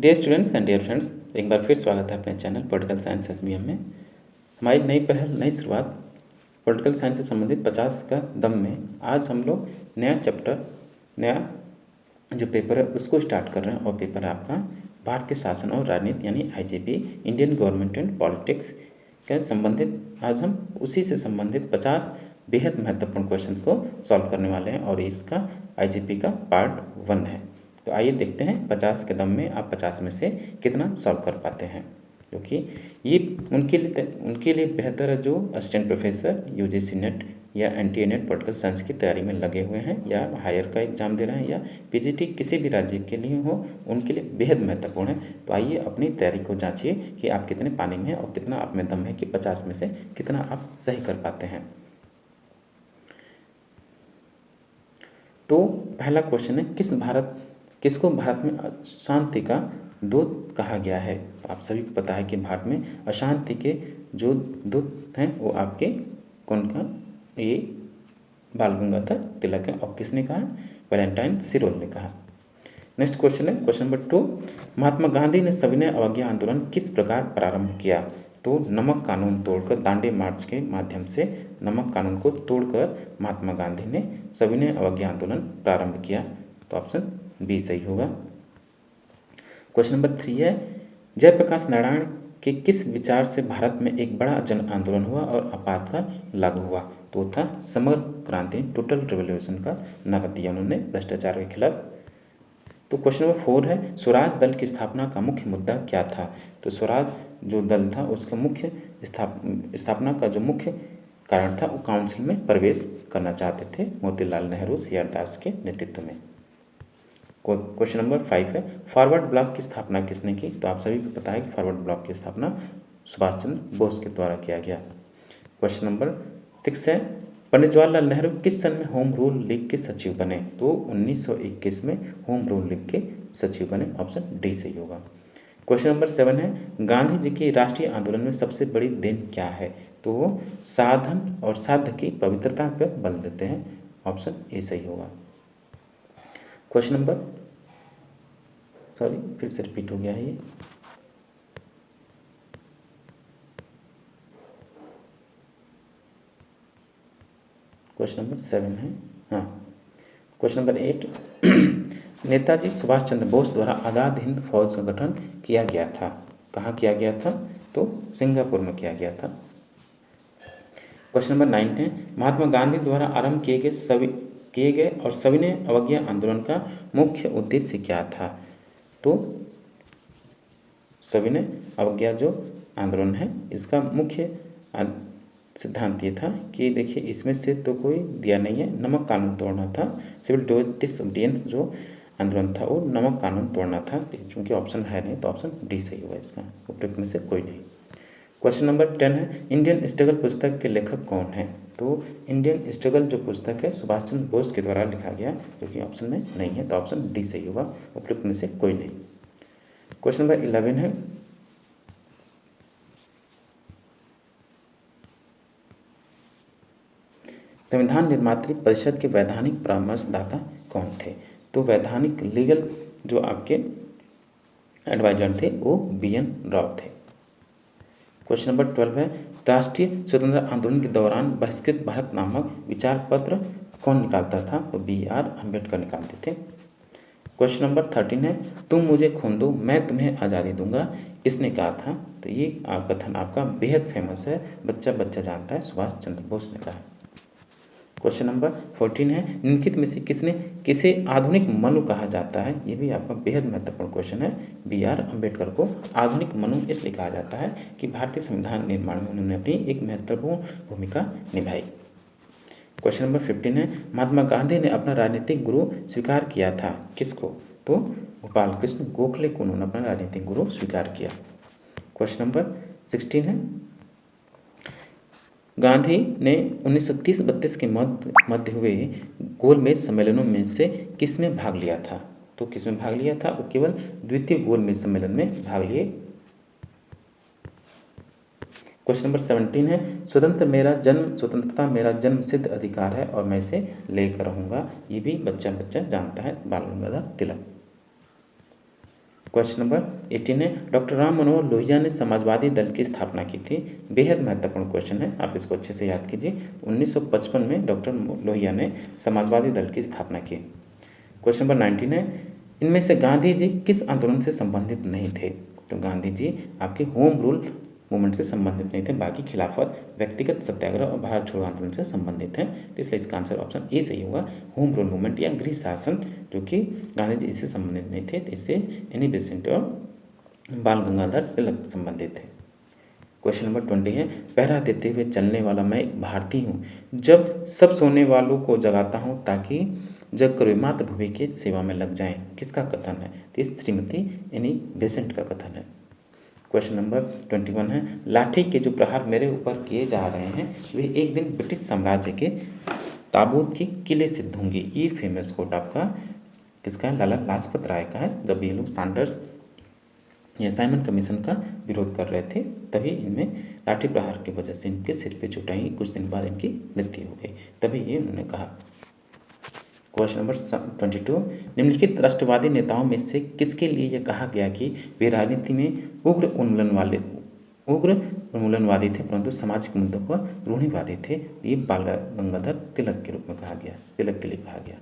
Dear students and dear friends, एक बार फिर स्वागत है अपने चैनल पॉलिटिकल साइंस एसबीएम में। हमारी नई पहल, नई शुरुआत पॉलिटिकल साइंस से संबंधित 50 का दम में आज हम लोग नया चैप्टर, नया जो पेपर है उसको स्टार्ट कर रहे हैं। और पेपर है आपका भारतीय शासन और राजनीति यानी IGP, Indian government and politics के संबंधित आज हम उसी से संबंधित 50 बेहद महत्वपूर्ण क्वेश्चंस को सॉल्व करने वाले हैं और इसका आईजीपी का पार्ट 1 है। तो आइए देखते हैं 50 के दम में आप 50 में से कितना सॉल्व कर पाते हैं, क्योंकि ये उनके लिए बेहतर है जो असिस्टेंट प्रोफेसर यूजीसी नेट या एनटीए नेट पॉलिटिकल साइंस की तैयारी में लगे हुए हैं या हायर का एग्जाम दे रहे हैं या पीजीटी किसी भी राज्य के लिए हो, उनके लिए बेहद महत्वपूर्ण है। तो आइए अपनी तैयारी को जांचिए कि आप कितने पानी में हैं और कितना आप में दम है कि 50 में से कितना आप सही कर पाते हैं। तो पहला क्वेश्चन है, किसको भारत में अशांति का दूत कहा गया है। तो आप सभी को पता है कि भारत में अशांति के जो दूत हैं वो आपके कौन का, ये बाल गंगाधर तिलक है। और किसने कहा? वैलेंटाइन सिरोल ने कहा। नेक्स्ट क्वेश्चन है क्वेश्चन नंबर 2, महात्मा गांधी ने सविनय अवज्ञा आंदोलन किस प्रकार प्रारंभ किया। तो नमक कानून तोड़कर, दांडी मार्च के माध्यम से नमक कानून को तोड़कर महात्मा गांधी ने सविनय अवज्ञा आंदोलन प्रारंभ किया। तो ऑप्शन बी सही होगा। क्वेश्चन नंबर 3 है, जयप्रकाश नारायण के किस विचार से भारत में एक बड़ा जन आंदोलन हुआ और आपातकाल लागू हुआ। तो था समग्र क्रांति, टोटल रिवॉल्यूशन का नारा दिया उन्होंने भ्रष्टाचार के खिलाफ। तो क्वेश्चन नंबर 4 है, स्वराज दल की स्थापना का मुख्य मुद्दा क्या था। तो स्वराज जो दल था उसका मुख्य स्थापना का जो मुख्य कारण था वो काउंसिल में प्रवेश करना चाहते थे मोतीलाल नेहरू सीआर के नेतृत्व में। क्वेश्चन नंबर 5 है, फॉरवर्ड ब्लॉक की स्थापना किसने की। तो आप सभी को पता है कि फॉरवर्ड ब्लॉक की स्थापना सुभाष चंद्र बोस के द्वारा किया गया। क्वेश्चन नंबर 6 है, पंडित जवाहरलाल नेहरू किस सन में होम रूल लीग के सचिव बने। तो 1921 में होम रूल लीग के सचिव बने। ऑप्शन डी सही होगा। क्वेश्चन नंबर 7 है, गांधी जी की राष्ट्रीय आंदोलन में सबसे बड़ी देन क्या है। तो वो साधन और साध्य की पवित्रता पर बल देते हैं। ऑप्शन ए सही होगा। क्वेश्चन नंबर फिर से रिपीट हो गया है ये। क्वेश्चन नंबर 7 है, हाँ। क्वेश्चन नंबर 8, नेताजी सुभाष चंद्र बोस द्वारा आज़ाद हिंद फौज का गठन किया गया था। कहाँ किया गया था। तो सिंगापुर में किया गया था। क्वेश्चन नंबर 9 है, महात्मा गांधी द्वारा आरंभ किए गए और सविनय अवज्ञा आंदोलन का मुख्य उद्देश्य क्या था। तो सविनय अवज्ञा जो आंदोलन है इसका मुख्य सिद्धांत ये था कि देखिए इसमें से तो कोई दिया नहीं है, नमक कानून तोड़ना था। सिविल डिसोबीडियंस जो आंदोलन था वो नमक कानून तोड़ना था। चूँकि ऑप्शन है नहीं तो ऑप्शन डी सही होगा, इसका उपयुक्त में से कोई नहीं। क्वेश्चन नंबर 10 है, इंडियन स्ट्रगल पुस्तक के लेखक कौन है। तो इंडियन स्ट्रगल जो पुस्तक है सुभाष चंद्र बोस के द्वारा लिखा गया, जो कि ऑप्शन में नहीं है तो ऑप्शन डी सही होगा, उपयुक्त में से कोई नहीं। क्वेश्चन नंबर 11 है, संविधान निर्मात्री परिषद के वैधानिक परामर्शदाता कौन थे। तो वैधानिक लीगल जो आपके एडवाइजर थे वो BN राव थे। क्वेश्चन नंबर 12 है, राष्ट्रीय स्वतंत्रता आंदोलन के दौरान बहिष्कृत भारत नामक विचार पत्र कौन निकालता था। तो BR अम्बेडकर निकालते थे। क्वेश्चन नंबर 13 है, तुम मुझे खून दो मैं तुम्हें आज़ादी दूंगा, किसने कहा था। तो ये कथन आपका बेहद फेमस है, बच्चा बच्चा जानता है, सुभाष चंद्र बोस ने कहा। क्वेश्चन नंबर 14 है, निम्नलिखित में से किसे आधुनिक मनु कहा जाता है। ये भी आपका बेहद महत्वपूर्ण क्वेश्चन है। BR अम्बेडकर को आधुनिक मनु इसलिए कहा जाता है कि भारतीय संविधान निर्माण में उन्होंने अपनी एक महत्वपूर्ण भूमिका निभाई। क्वेश्चन नंबर 15 है, महात्मा गांधी ने अपना राजनीतिक गुरु स्वीकार किया था, किसको। तो गोपाल कृष्ण गोखले को उन्होंने अपना राजनीतिक गुरु स्वीकार किया। क्वेश्चन नंबर 16 है, गांधी ने 1930-32 के मध्य हुए गोलमेज सम्मेलनों में से किस में भाग लिया था। तो किस में भाग लिया था, वो केवल द्वितीय गोलमेज सम्मेलन में भाग लिए। क्वेश्चन नंबर 17 है, स्वतंत्रता मेरा जन्म सिद्ध अधिकार है और मैं इसे लेकर रहूंगा। ये भी बच्चा बच्चा जानता है, बाल गंगाधर तिलक। क्वेश्चन नंबर 18 है, डॉक्टर राम मनोहर लोहिया ने समाजवादी दल की स्थापना की थी। बेहद महत्वपूर्ण क्वेश्चन है, आप इसको अच्छे से याद कीजिए। 1955 में डॉक्टर लोहिया ने समाजवादी दल की स्थापना की। क्वेश्चन नंबर 19 है, इनमें से गांधी जी किस आंदोलन से संबंधित नहीं थे? तो गांधी जी आपके होम रूल मूवमेंट से संबंधित नहीं थे, बाकी खिलाफत, व्यक्तिगत सत्याग्रह और भारत छोड़ो आंदोलन से संबंधित हैं। तो इसलिए इसका आंसर ऑप्शन ए सही होगा, होम रूल मूवमेंट या गृह शासन, जो कि गांधी जी इससे संबंधित नहीं थे। तो इससे एनी बेसेंट और बाल गंगाधर तिलक संबंधित थे। क्वेश्चन नंबर 20 है, पहरा देते हुए चलने वाला मैं एक भारतीय हूँ, जब सब सोने वालों को जगाता हूँ ताकि जग करो मातृभूमि की सेवा में लग जाएं। किसका कथन है? तो श्रीमती एनी बेसेंट का कथन है। क्वेश्चन नंबर 21 है, लाठी के जो प्रहार मेरे ऊपर किए जा रहे हैं वे एक दिन ब्रिटिश साम्राज्य के ताबूत के किले से होंगे। ये फेमस कोट आपका किसका है? लाला लाजपत राय का है। जब ये लोग सैंडर्स या साइमन कमीशन का विरोध कर रहे थे, तभी इनमें लाठी प्रहार की वजह से इनके सिर पे चोट आई। कुछ दिन बाद इनकी मृत्यु हो गई, तभी ये उन्होंने कहा। क्वेश्चन नंबर 22, निम्नलिखित राष्ट्रवादी नेताओं में से किसके लिए यह कहा गया कि वे राजनीति में उग्र उन्मूलनवादी थे परंतु सामाजिक मुद्दों पर रूढ़िवादी थे? ये बाल गंगाधर तिलक के रूप में कहा गया, तिलक के लिए कहा गया।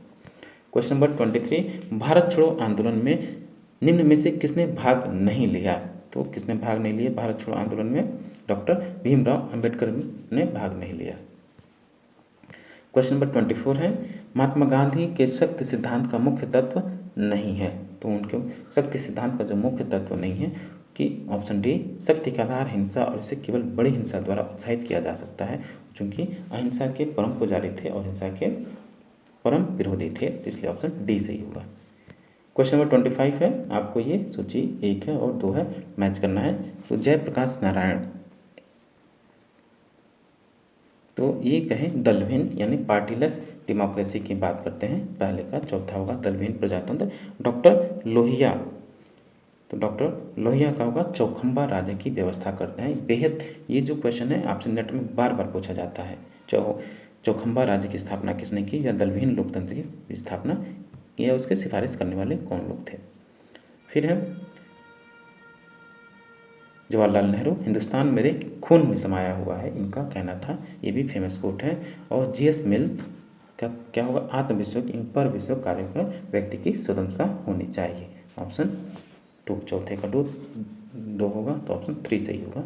क्वेश्चन नंबर 23, भारत छोड़ो आंदोलन में निम्न में से किसने भाग नहीं लिया? तो किसने भाग नहीं लिया भारत छोड़ो आंदोलन में? डॉक्टर भीमराव अंबेडकर ने भाग नहीं लिया। क्वेश्चन नंबर 24 है, महात्मा गांधी के शक्ति सिद्धांत का मुख्य तत्व नहीं है। तो उनके शक्ति सिद्धांत का जो मुख्य तत्व नहीं है कि ऑप्शन डी, शक्ति का आधार हिंसा और इसे केवल बड़ी हिंसा द्वारा उत्साहित किया जा सकता है, क्योंकि अहिंसा के परम पुजारी थे और हिंसा के परम विरोधी थे। इसलिए ऑप्शन डी सही होगा। क्वेश्चन नंबर 25 है, आपको ये सूची 1 है और 2 है, मैच करना है। तो जयप्रकाश नारायण, तो ये कहें दलहीन यानी पार्टीलेस डेमोक्रेसी की बात करते हैं, पहले का चौथा होगा दलहीन प्रजातंत्र। डॉक्टर लोहिया, तो डॉक्टर लोहिया का होगा चौखंबा राज्य की व्यवस्था करते हैं। बेहद ये जो क्वेश्चन है आपसे नेट में बार बार पूछा जाता है, चौखंबा राज्य की स्थापना किसने की, या दलहीन लोकतंत्र की स्थापना, या उसके सिफारिश करने वाले कौन लोग थे। फिर है जवाहरलाल नेहरू, हिंदुस्तान मेरे खून में समाया हुआ है, इनका कहना था, ये भी फेमस कोट है। और जीएस मिल का क्या होगा, आत्मविश्वास इन पर विश्व कार्य पर व्यक्ति की स्वतंत्रता होनी चाहिए। ऑप्शन 2, चौथे का 2 होगा, तो ऑप्शन 3 सही होगा।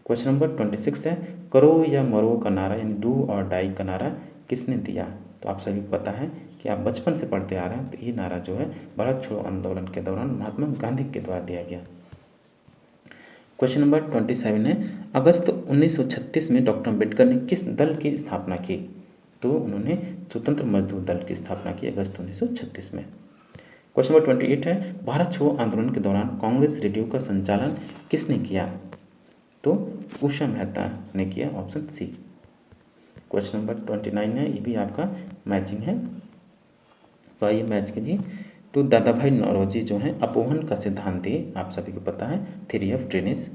क्वेश्चन नंबर 26 है, करो या मरो का नारा यानी डू और डाई का नारा किसने दिया? तो आप सभी को पता है कि आप बचपन से पढ़ते आ रहे हैं, तो ये नारा जो है भारत छोड़ो आंदोलन के दौरान महात्मा गांधी के द्वारा दिया गया। क्वेश्चन नंबर 27 है, अगस्त 1936 में डॉक्टर अम्बेडकर ने किस दल की स्थापना की? तो उन्होंने स्वतंत्र मजदूर दल की स्थापना की अगस्त 1936 में। क्वेश्चन नंबर 28 है, भारत छोड़ो आंदोलन के दौरान कांग्रेस रेडियो का संचालन किसने किया? तो उषा मेहता ने किया, ऑप्शन सी। क्वेश्चन नंबर 29 है, ये भी आपका मैचिंग है, तो आइए मैच कीजिए। तो दादा भाई नौरोजी जो हैं अपोहन का सिद्धांत दिए, आप सभी को पता है, थ्योरी ऑफ ट्रेनिस।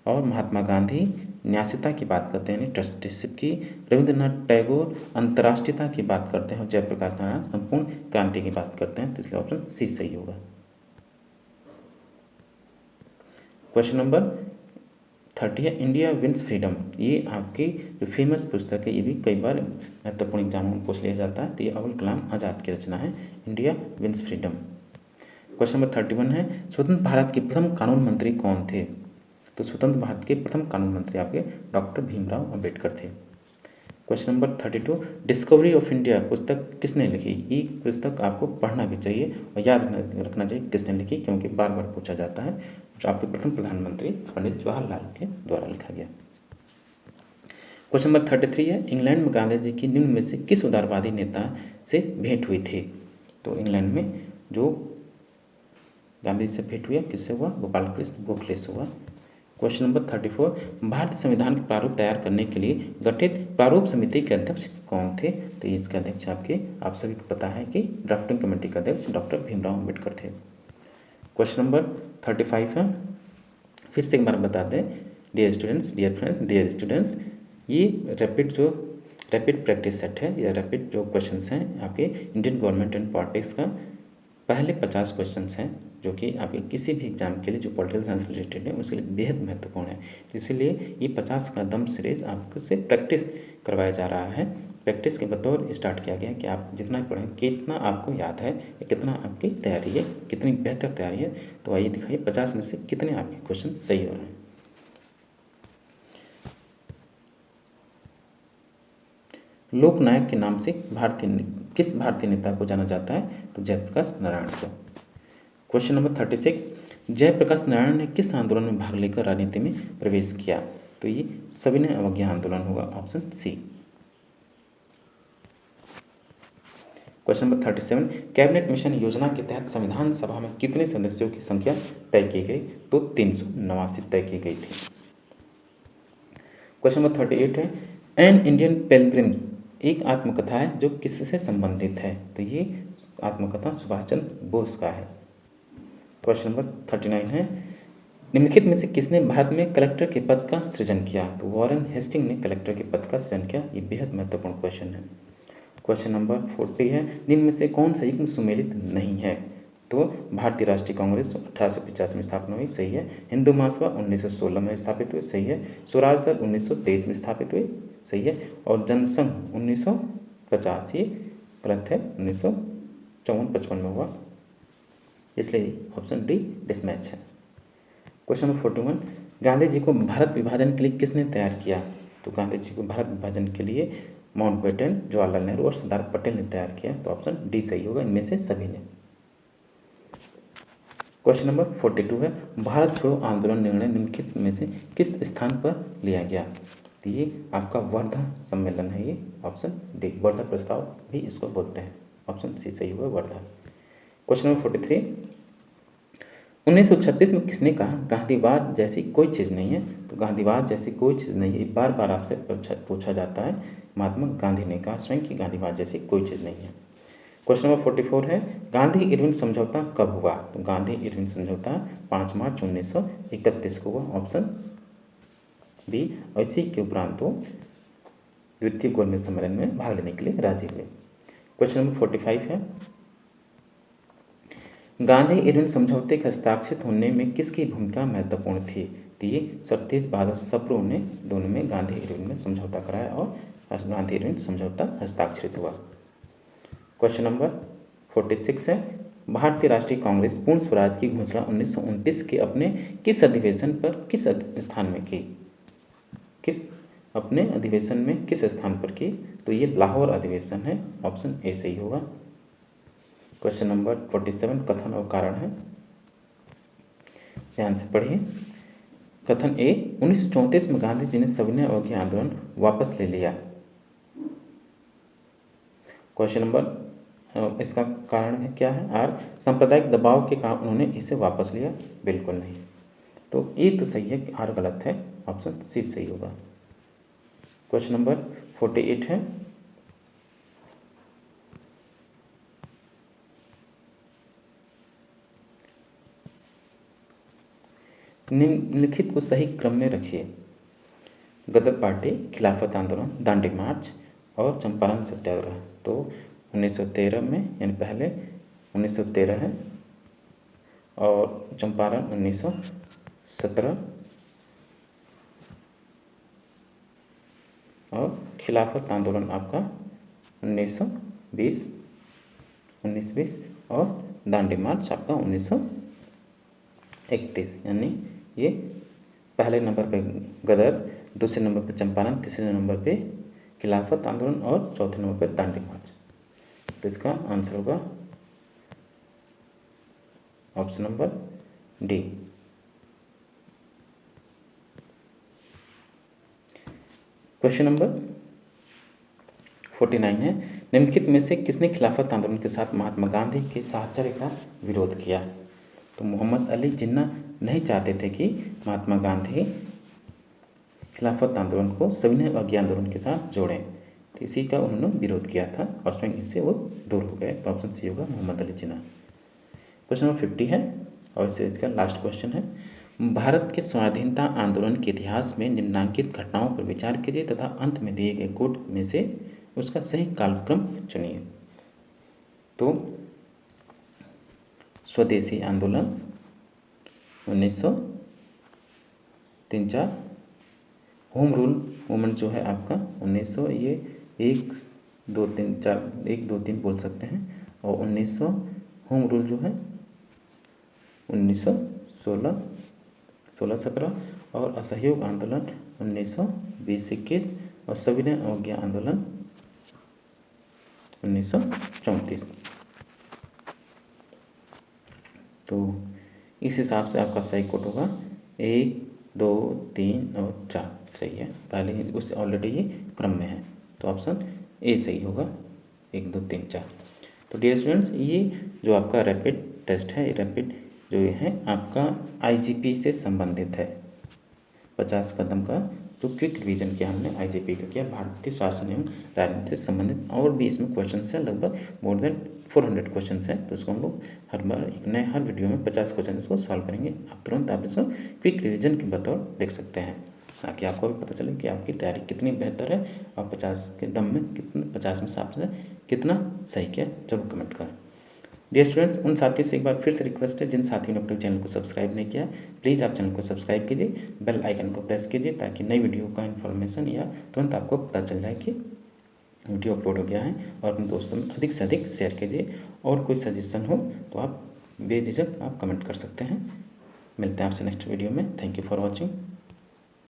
और महात्मा गांधी न्यासिता की बात करते हैं, ट्रस्टीशिप की। रविंद्रनाथ टैगोर अंतर्राष्ट्रीयता की बात करते हैं और जयप्रकाश नारायण संपूर्ण क्रांति की बात करते हैं, तो इसलिए ऑप्शन सी सही होगा। क्वेश्चन नंबर 30 है, इंडिया विंस फ्रीडम, ये आपकी जो फेमस पुस्तक है, ये भी कई बार महत्वपूर्ण एग्जामों में पूछ लिया जाता है, तो ये अबुल कलाम आज़ाद की रचना है, India wins freedom. Question number 31 है, स्वतंत्र भारत के प्रथम कानून मंत्री कौन थे? तो स्वतंत्र भारत के प्रथम कानून मंत्री आपके डॉक्टर भीमराव अंबेडकर थे। Question number 32, discovery of India पुस्तक किसने लिखी? ये पुस्तक आपको पढ़ना भी चाहिए और याद रखना चाहिए किसने लिखी, क्योंकि बार बार पूछा जाता है। जो आपके प्रथम प्रधानमंत्री पंडित जवाहरलाल के द्वारा लिखा गया। क्वेश्चन नंबर 33 है, इंग्लैंड में गांधी जी की निम्न में से किस उदारवादी नेता से भेंट हुई थी? तो इंग्लैंड में जो गांधी से भेंट हुई किससे हुआ? गोपाल कृष्ण गोखले से हुआ। क्वेश्चन नंबर 34, भारतीय संविधान के प्रारूप तैयार करने के लिए गठित प्रारूप समिति के अध्यक्ष कौन थे? तो इसके अध्यक्ष आप सभी को पता है कि ड्राफ्टिंग कमेटी के अध्यक्ष डॉक्टर भीमराव अंबेडकर थे। क्वेश्चन नंबर 35 है, फिर से एक बार बता दें, dear students, dear friends, dear students, ये रैपिड प्रैक्टिस सेट है या रैपिड जो क्वेश्चन हैं आपके इंडियन गवर्नमेंट एंड पॉलिटिक्स का पहले 50 क्वेश्चंस हैं जो कि आपके किसी भी एग्जाम के लिए जो पॉलिटिकल साइंस रिलेटेड है उसके लिए बेहद महत्वपूर्ण है। तो इसीलिए ये 50 का दम सीरीज आपसे प्रैक्टिस करवाया जा रहा है। प्रैक्टिस के बतौर स्टार्ट किया गया है कि आप जितना पढ़ें कितना आपको याद है या कितना आपकी तैयारी है, कितनी बेहतर तैयारी है। तो आइए दिखाइए 50 में से कितने आपके क्वेश्चन सही हो रहे हैं। लोकनायक के नाम से किस भारतीय नेता को जाना जाता है? तो जयप्रकाश नारायण को। क्वेश्चन नंबर 36, जयप्रकाश नारायण ने किस आंदोलन में भाग लेकर राजनीति में प्रवेश किया? तो ये सविनय अवज्ञा आंदोलन होगा, option C. Question number 37, cabinet mission योजना के तहत संविधान सभा में कितने सदस्यों की संख्या तय की गई? तो 389 तय की गई थी। क्वेश्चन नंबर 38 है, एन इंडियन पिलग्रिम्स एक आत्मकथा है जो किससे संबंधित है? तो ये आत्मकथा सुभाष चंद्र बोस का है। क्वेश्चन नंबर 39 है, निम्नलिखित में से किसने भारत में कलेक्टर के पद का सृजन किया? तो वॉरेन हेस्टिंग ने कलेक्टर के पद का सृजन किया। ये बेहद महत्वपूर्ण क्वेश्चन है। क्वेश्चन नंबर 40 है, निम्न में से कौन सा युग्म सुमेलित नहीं है? तो भारतीय राष्ट्रीय कांग्रेस 1885 में स्थापना हुई, सही है। हिंदू महासभा 1916 में स्थापित हुई, सही है। स्वराज दल 1923 में स्थापित हुई, सही है। और जनसंघ 1950, ये गलत है, 1954-55 में हुआ, इसलिए ऑप्शन डी डिसमैच है। क्वेश्चन नंबर 41, गांधी जी को भारत विभाजन के लिए किसने तैयार किया? तो गांधी जी को भारत विभाजन के लिए माउंटबेटन, जवाहरलाल नेहरू और सरदार पटेल ने तैयार किया। तो ऑप्शन डी सही होगा, इनमें से सभी ने। क्वेश्चन नंबर 42 है, भारत छोड़ो आंदोलन निर्णय निम्नलिखित में से किस स्थान पर लिया गया? तो ये आपका वर्धा सम्मेलन है, ये ऑप्शन डी, वर्धा प्रस्ताव भी इसको बोलते हैं, ऑप्शन सी सही होगा, वर्धा। क्वेश्चन नंबर 43, 1936 में किसने कहा गांधीवाद जैसी कोई चीज़ नहीं है? तो गांधीवाद जैसी कोई चीज़ नहीं है, बार बार आपसे पूछा जाता है। महात्मा गांधी ने कहा स्वयं कि गांधीवाद जैसी कोई चीज़ नहीं है। क्वेश्चन नंबर 44 है, गांधी इरविन समझौता कब हुआ? तो गांधी इरविन समझौता 5 मार्च 1931 को हुआ, ऑप्शन बी। और इसी के उपरांत वो द्वितीय गोलमेज सम्मेलन में भाग लेने के लिए राजी हुए। क्वेश्चन नंबर 45 है, गांधी इरविन समझौते के हस्ताक्षरित होने में किसकी भूमिका महत्वपूर्ण थी? तो ये सतीश बहादुर सप्रू ने दोनों में गांधी इरविन में समझौता कराया और गांधी इरविन समझौता हस्ताक्षरित हुआ। क्वेश्चन नंबर 46 है, भारतीय राष्ट्रीय कांग्रेस पूर्ण स्वराज की घोषणा 1929 के अपने किस अधिवेशन पर किस स्थान में की? अपने अधिवेशन में किस स्थान पर की? तो ये लाहौर अधिवेशन है, ऑप्शन ए सही होगा। क्वेश्चन नंबर 47 कथन और कारण है, ध्यान से पढ़िए। कथन ए, 1934 में गांधी जी ने सविनय अवज्ञा आंदोलन वापस ले लिया। क्वेश्चन नंबर इसका कारण है क्या है? आर, सांप्रदायिक दबाव के कारण उन्होंने इसे वापस लिया, बिल्कुल नहीं। तो ए तो सही है, आर गलत है, ऑप्शन सी सही होगा। क्वेश्चन नंबर 48 है, निम्नलिखित को सही क्रम में रखिए। गदर पार्टी, खिलाफत आंदोलन, दांडी मार्च और चंपारण सत्याग्रह। तो 1913 में, यानी पहले 1913 है और चंपारण 1917 और खिलाफत आंदोलन आपका 1920 और दांडी मार्च आपका 1931। यानी ये पहले नंबर पे गदर, दूसरे नंबर पे चंपारण, तीसरे नंबर पे खिलाफत आंदोलन और चौथे नंबर पे दांडी मार्च। तो इसका आंसर होगा option number D. Question number 49 है, निम्नलिखित में से किसने खिलाफत आंदोलन के साथ महात्मा गांधी के साहचर्य का विरोध किया? तो मोहम्मद अली जिन्ना नहीं चाहते थे कि महात्मा गांधी खिलाफत आंदोलन को सविनय अवज्ञा आंदोलन के साथ जोड़ें, तो इसी का उन्होंने विरोध किया था और स्वयं इससे वो दूर हो गए। तो ऑप्शन सी होगा, मोहम्मद अली जिन्ना। क्वेश्चन नंबर 50 है और इसे इसका लास्ट क्वेश्चन है, भारत के स्वाधीनता आंदोलन के इतिहास में निम्नांकित घटनाओं पर विचार कीजिए तथा अंत में दिए गए कोड में से उसका सही कालक्रम चुनिए। तो स्वदेशी आंदोलन 1903-4, होम रूल मूवमेंट जो है आपका 1900, ये 1-2-3-4, 1-2-3 बोल सकते हैं, और 1900 होम रूल जो है 1916, 16-17, और असहयोग आंदोलन 1920-21, और सविनय अवज्ञा आंदोलन 1934। तो इस हिसाब से आपका सही कोड होगा 1, 2, 3 और 4 सही है, पहले ही उससे ऑलरेडी ये क्रम में है, तो ऑप्शन ए सही होगा, 1, 2, 3, 4। तो डियर स्टूडेंट्स, ये जो आपका रैपिड टेस्ट है, रैपिड जो ये है आपका आईजीपी से संबंधित है। 50 कदम का जो क्विक रिवीजन किया हमने आईजीपी का किया, भारतीय शासन एवं राजनीति से संबंधित, और भी इसमें क्वेश्चन है, लगभग मोर देन 400 क्वेश्चन है। तो उसको हम लोग हर बार एक नए हर वीडियो में 50 क्वेश्चन इसको सॉल्व करेंगे। आप तुरंत आप इसको क्विक रिवीजन के बतौर देख सकते हैं, ताकि आपको भी पता चले कि आपकी तैयारी कितनी बेहतर है, और 50 के दम में कितने 50 में से आपने कितना सही किया, जरूर कमेंट करें। डियर स्टूडेंट्स, उन साथियों से एक बार फिर से रिक्वेस्ट है, जिन साथियों ने अब तक चैनल को सब्सक्राइब नहीं किया, प्लीज़ आप चैनल को सब्सक्राइब कीजिए, बेल आइकन को प्रेस कीजिए, ताकि नई वीडियो का इन्फॉर्मेशन या तुरंत आपको पता चल जाए कि वीडियो अपलोड हो गया है, और अपने दोस्तों में अधिक से अधिक शेयर कीजिए। और कोई सजेशन हो तो आप बेझिझक आप कमेंट कर सकते हैं। मिलते हैं आपसे नेक्स्ट वीडियो में। Thank you for watching.